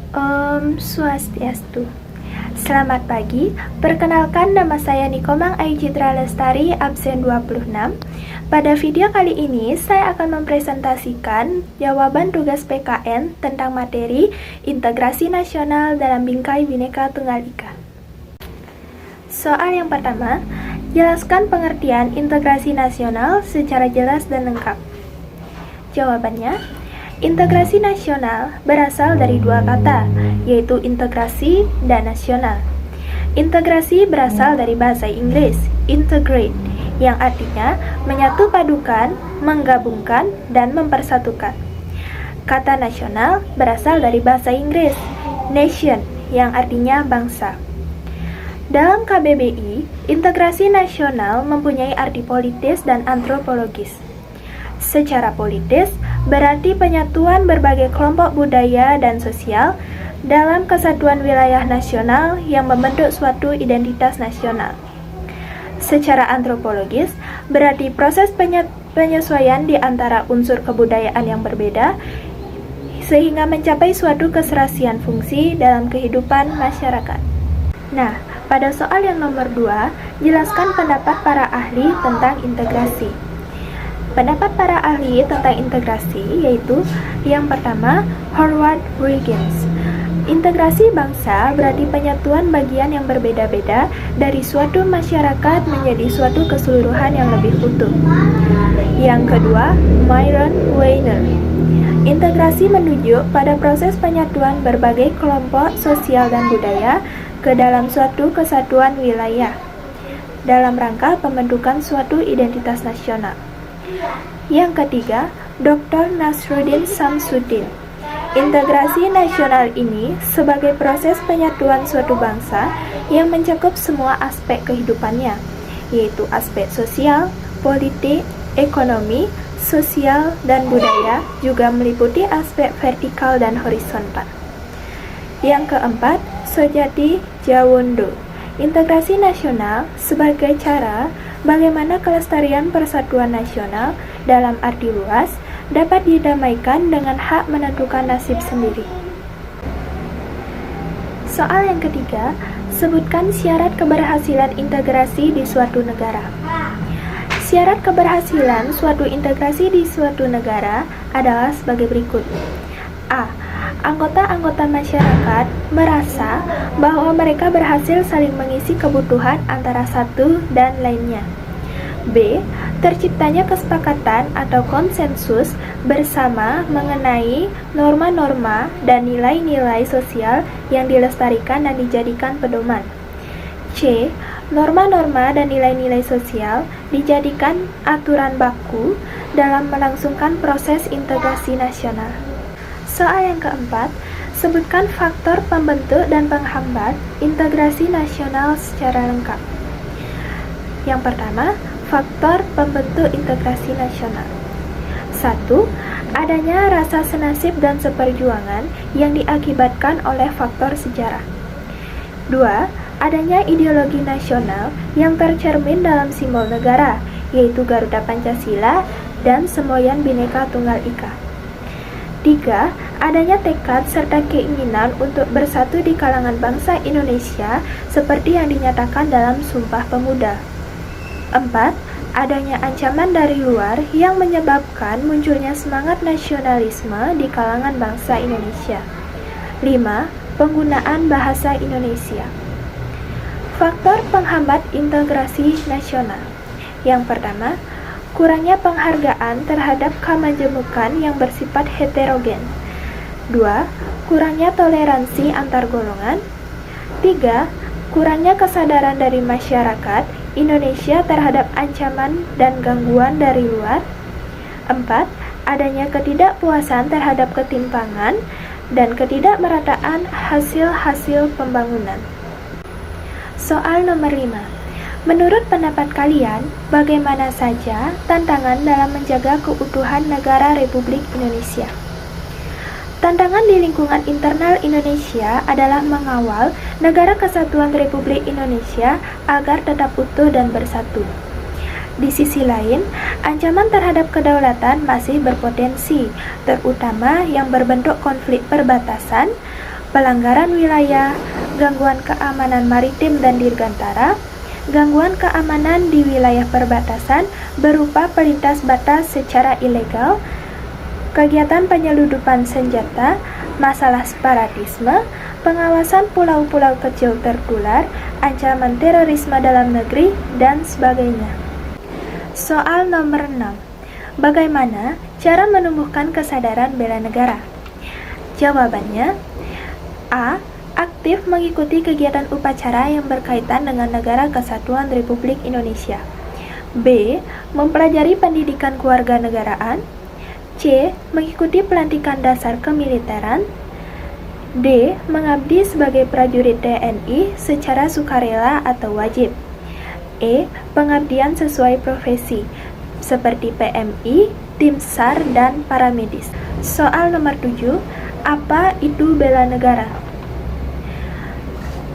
Om Swastiastu. Selamat pagi, perkenalkan nama saya Nikomang Ayu Citra Lestari, absen 26. Pada video kali ini, saya akan mempresentasikan jawaban tugas PKN tentang materi Integrasi Nasional dalam Bingkai Bhinneka Tunggal Ika. Soal yang pertama, jelaskan pengertian integrasi nasional secara jelas dan lengkap. Jawabannya, integrasi nasional berasal dari dua kata, yaitu integrasi dan nasional. Integrasi berasal dari bahasa Inggris, integrate, yang artinya menyatu padukan, menggabungkan, dan mempersatukan. Kata nasional berasal dari bahasa Inggris, nation, yang artinya bangsa. Dalam KBBI, integrasi nasional mempunyai arti politis dan antropologis. Secara politis, berarti penyatuan berbagai kelompok budaya dan sosial dalam kesatuan wilayah nasional yang membentuk suatu identitas nasional. Secara antropologis, berarti proses penyesuaian di antara unsur kebudayaan yang berbeda sehingga mencapai suatu keserasian fungsi dalam kehidupan masyarakat. Nah, pada soal yang nomor 2, jelaskan pendapat para ahli tentang integrasi. Pendapat para ahli tentang integrasi yaitu yang pertama, Howard Huygens. Integrasi bangsa berarti penyatuan bagian yang berbeda-beda dari suatu masyarakat menjadi suatu keseluruhan yang lebih utuh. Yang kedua, Myron Weiner. Integrasi menunjuk pada proses penyatuan berbagai kelompok sosial dan budaya ke dalam suatu kesatuan wilayah dalam rangka pembentukan suatu identitas nasional. Yang ketiga, Dr. Nasruddin Samsudin. Integrasi nasional ini sebagai proses penyatuan suatu bangsa yang mencakup semua aspek kehidupannya, yaitu aspek sosial, politik, ekonomi, sosial, dan budaya, juga meliputi aspek vertikal dan horizontal. Yang keempat, Sojati Jawondo. Integrasi nasional sebagai cara bagaimana kelestarian persatuan nasional dalam arti luas dapat didamaikan dengan hak menentukan nasib sendiri. Soal yang ketiga, sebutkan syarat keberhasilan integrasi di suatu negara. Syarat keberhasilan suatu integrasi di suatu negara adalah sebagai berikut. A. Anggota-anggota masyarakat merasa bahwa mereka berhasil saling mengisi kebutuhan antara satu dan lainnya. B. Terciptanya kesepakatan atau konsensus bersama mengenai norma-norma dan nilai-nilai sosial yang dilestarikan dan dijadikan pedoman. C. Norma-norma dan nilai-nilai sosial dijadikan aturan baku dalam melangsungkan proses integrasi nasional. Soal yang keempat, sebutkan faktor pembentuk dan penghambat integrasi nasional secara lengkap. Yang pertama, faktor pembentuk integrasi nasional. 1. Adanya rasa senasib dan seperjuangan yang diakibatkan oleh faktor sejarah. 2. Adanya ideologi nasional yang tercermin dalam simbol negara, yaitu Garuda Pancasila dan semboyan Bhinneka Tunggal Ika. 3. Adanya tekad serta keinginan untuk bersatu di kalangan bangsa Indonesia seperti yang dinyatakan dalam Sumpah Pemuda. 4. Adanya ancaman dari luar yang menyebabkan munculnya semangat nasionalisme di kalangan bangsa Indonesia. 5. Penggunaan bahasa Indonesia. Faktor penghambat integrasi nasional. Yang pertama, kurangnya penghargaan terhadap kemajemukan yang bersifat heterogen. 2. Kurangnya toleransi antar golongan. 3. Kurangnya kesadaran dari masyarakat Indonesia terhadap ancaman dan gangguan dari luar. 4. Adanya ketidakpuasan terhadap ketimpangan dan ketidakmerataan hasil-hasil pembangunan. Soal nomor 5. Menurut pendapat kalian, bagaimana saja tantangan dalam menjaga keutuhan negara Republik Indonesia? Tantangan di lingkungan internal Indonesia adalah mengawal Negara Kesatuan Republik Indonesia agar tetap utuh dan bersatu. Di sisi lain, ancaman terhadap kedaulatan masih berpotensi, terutama yang berbentuk konflik perbatasan, pelanggaran wilayah, gangguan keamanan maritim dan dirgantara, gangguan keamanan di wilayah perbatasan berupa pelintas batas secara ilegal, kegiatan penyeludupan senjata, masalah separatisme, pengawasan pulau-pulau kecil tertular, ancaman terorisme dalam negeri, dan sebagainya. Soal nomor 6. Bagaimana cara menumbuhkan kesadaran bela negara? Jawabannya, A. Aktif mengikuti kegiatan upacara yang berkaitan dengan Negara Kesatuan Republik Indonesia. B. Mempelajari pendidikan kewarganegaraan. C. Mengikuti pelantikan dasar kemiliteran. D. Mengabdi sebagai prajurit TNI secara sukarela atau wajib. E. Pengabdian sesuai profesi, seperti PMI, tim SAR, dan paramedis. Soal nomor 7. Apa itu bela negara?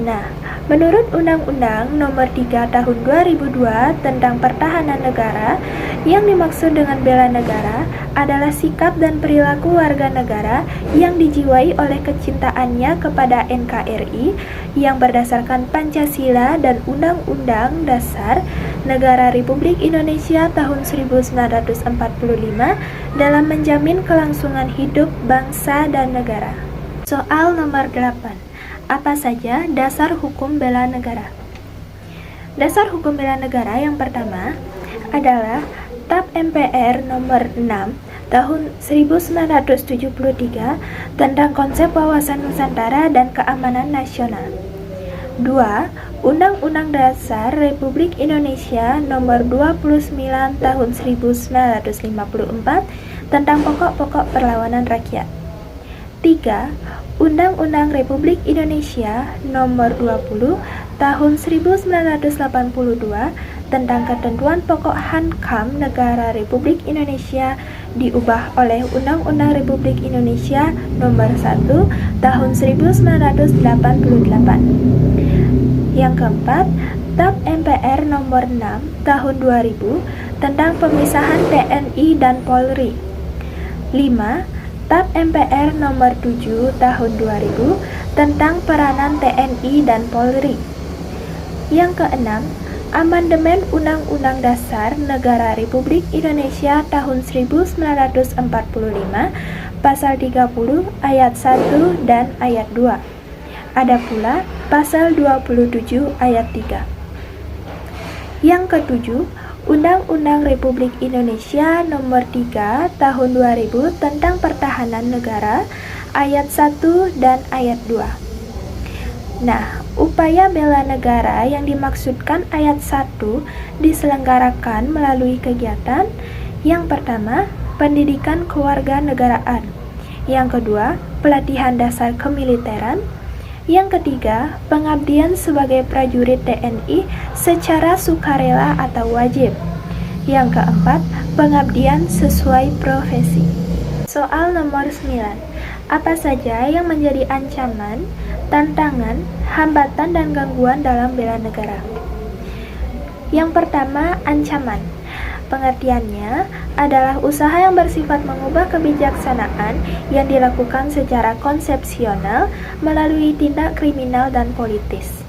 Nah, menurut Undang-Undang Nomor 3 Tahun 2002 tentang Pertahanan Negara, yang dimaksud dengan bela negara adalah sikap dan perilaku warga negara yang dijiwai oleh kecintaannya kepada NKRI yang berdasarkan Pancasila dan Undang-Undang Dasar Negara Republik Indonesia tahun 1945 dalam menjamin kelangsungan hidup bangsa dan negara. Soal nomor 8. Apa saja dasar hukum bela negara? Dasar hukum bela negara yang pertama adalah TAP MPR nomor 6 tahun 1973 tentang konsep wawasan Nusantara dan keamanan nasional. 2. Undang-Undang Dasar Republik Indonesia nomor 29 tahun 1954 tentang pokok-pokok perlawanan rakyat. 3. Undang-Undang Republik Indonesia Nomor 20 Tahun 1982 tentang ketentuan pokok Hankam Negara Republik Indonesia diubah oleh Undang-Undang Republik Indonesia Nomor 1 Tahun 1988. Yang keempat, TAP MPR Nomor 6 Tahun 2000 tentang pemisahan TNI dan Polri. 5. TAP MPR Nomor 7 Tahun 2000 tentang peranan TNI dan Polri. Yang keenam, Amandemen Undang-Undang Dasar Negara Republik Indonesia tahun 1945 Pasal 30 Ayat 1 dan Ayat 2. Ada pula Pasal 27 Ayat 3. Yang ketujuh, Undang-Undang Republik Indonesia Nomor 3 Tahun 2000 tentang Pertahanan Negara Ayat 1 dan Ayat 2. Nah, upaya bela negara yang dimaksudkan Ayat 1 diselenggarakan melalui kegiatan yang pertama, pendidikan kewarganegaraan. Yang kedua, pelatihan dasar kemiliteran. Yang ketiga, pengabdian sebagai prajurit TNI secara sukarela atau wajib. Yang keempat, pengabdian sesuai profesi. Soal nomor 9. Apa saja yang menjadi ancaman, tantangan, hambatan, dan gangguan dalam bela negara? Yang pertama, ancaman. Pengertiannya adalah usaha yang bersifat mengubah kebijaksanaan yang dilakukan secara konsepsional melalui tindak kriminal dan politis.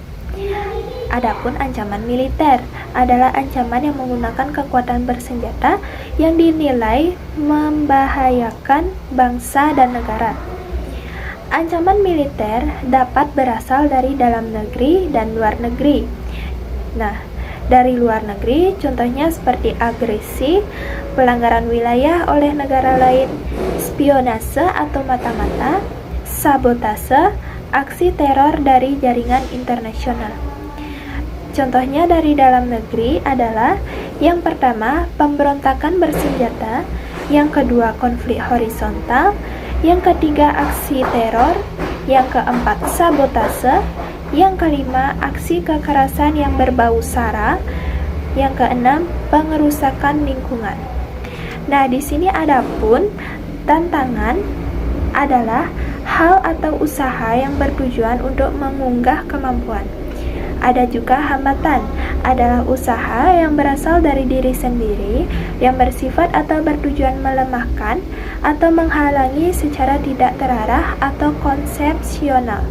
Adapun ancaman militer adalah ancaman yang menggunakan kekuatan bersenjata yang dinilai membahayakan bangsa dan negara. Ancaman militer dapat berasal dari dalam negeri dan luar negeri. Nah, dari luar negeri, contohnya seperti agresi, pelanggaran wilayah oleh negara lain, spionase atau mata-mata, sabotase, aksi teror dari jaringan internasional. Contohnya dari dalam negeri adalah yang pertama, pemberontakan bersenjata, yang kedua, konflik horizontal, yang ketiga, aksi teror, yang keempat, sabotase, yang kelima, aksi kekerasan yang berbau SARA. Yang keenam, pengerusakan lingkungan. Nah, di sini adapun tantangan adalah hal atau usaha yang bertujuan untuk mengunggah kemampuan. Ada juga hambatan, adalah usaha yang berasal dari diri sendiri, yang bersifat atau bertujuan melemahkan atau menghalangi secara tidak terarah atau konsepsional.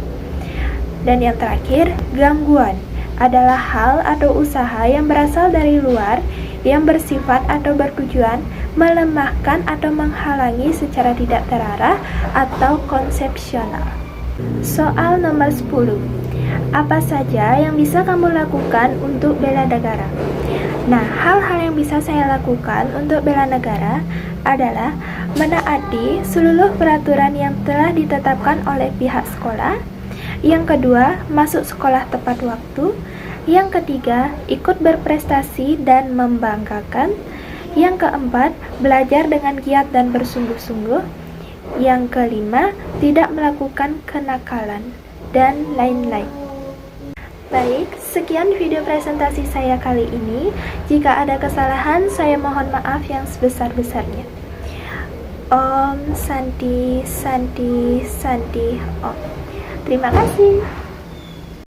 Dan yang terakhir, gangguan, adalah hal atau usaha yang berasal dari luar, yang bersifat atau bertujuan melemahkan atau menghalangi secara tidak terarah atau konsepsional. Soal nomor 10. Apa saja yang bisa kamu lakukan untuk bela negara? Nah, hal-hal yang bisa saya lakukan untuk bela negara adalah menaati seluruh peraturan yang telah ditetapkan oleh pihak sekolah. Yang kedua, masuk sekolah tepat waktu. Yang ketiga, ikut berprestasi dan membanggakan. Yang keempat, belajar dengan giat dan bersungguh-sungguh. Yang kelima, tidak melakukan kenakalan, dan lain-lain. Baik, sekian video presentasi saya kali ini. Jika ada kesalahan, saya mohon maaf yang sebesar-besarnya. Om Santi Santi Santi Om. Terima kasih.